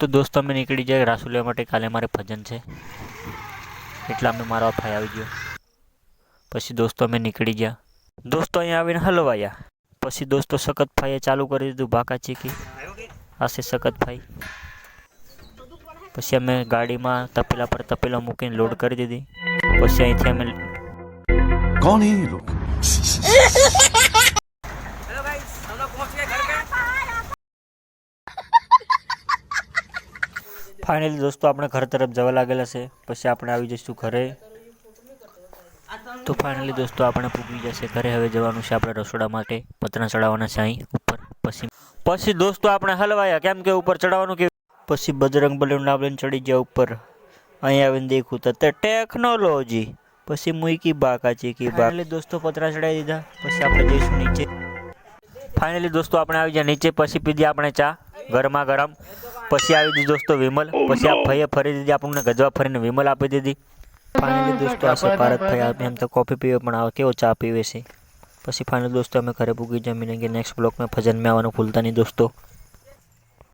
તો દોસ્તો અમે નીકળી જાય રાસુ લેવા માટે, કાલે મારે ભજન છે એટલા અમે મારા ભાઈ આવી ગયો. પછી દોસ્તો અમે નીકળી ગયા. દોસ્તો અહીંયા આવીને હલવાયા. પછી દોસ્તો સખતભાઈએ ચાલુ કરી દીધું ભાકા ચીકી. આ છે સખતભાઈ. પછી અમે ગાડીમાં તપેલા પર તપેલા મૂકીને લોડ કરી દીધી. પછી અહીંથી અમે कौन है ये लोग? ફાઇનલી દોસ્તો આપણે ઘર તરફ જવા લાગેલા છે. પછી આપણે આવી જઈશું ઘરે. તો ફાઇનલી દોસ્તો આપણે પૂગી જશે ઘરે. હવે જવાનું છે આપણે રસોડા માટે, પતરા ચડાવવાના છે અહીં ઉપર. પછી દોસ્તો આપણે હલવાયા, કેમ કે ઉપર ચડાવવાનું કે. પછી બજરંગ બલૂન લાવીને ચડી ગયા ઉપર. અહીં આવીને દેખું તો ટેકનોલોજી. પછી મૂકી બાકા ચીકી. ફાઇનલી દોસ્તો પતરા ચડાવી દીધા. પછી આપણે જઈશું નીચે. ફાઇનલી દોસ્તો આપણે આવી ગયા નીચે. પછી પીધી આપણે ચા ગરમા ગરમ. પછી આવી દીધી દોસ્તો વિમલ. પછી આ ભાઈએ ફરી દીધી આપણને ગજવા ફરીને વિમલ આપી દીધી. ફાઇનલી દોસ્તો આ છે ભારત ભાઈ. એમ તો કોફી પીવે પણ આ કેવો ચા પીવે છે. પછી ફાઇનલી દોસ્તો અમે ઘરે પૂગી જમીને કે નેક્સ્ટ બ્લોગમાં ભજન में આવવાનું ભૂલતા નહીં દોસ્તો.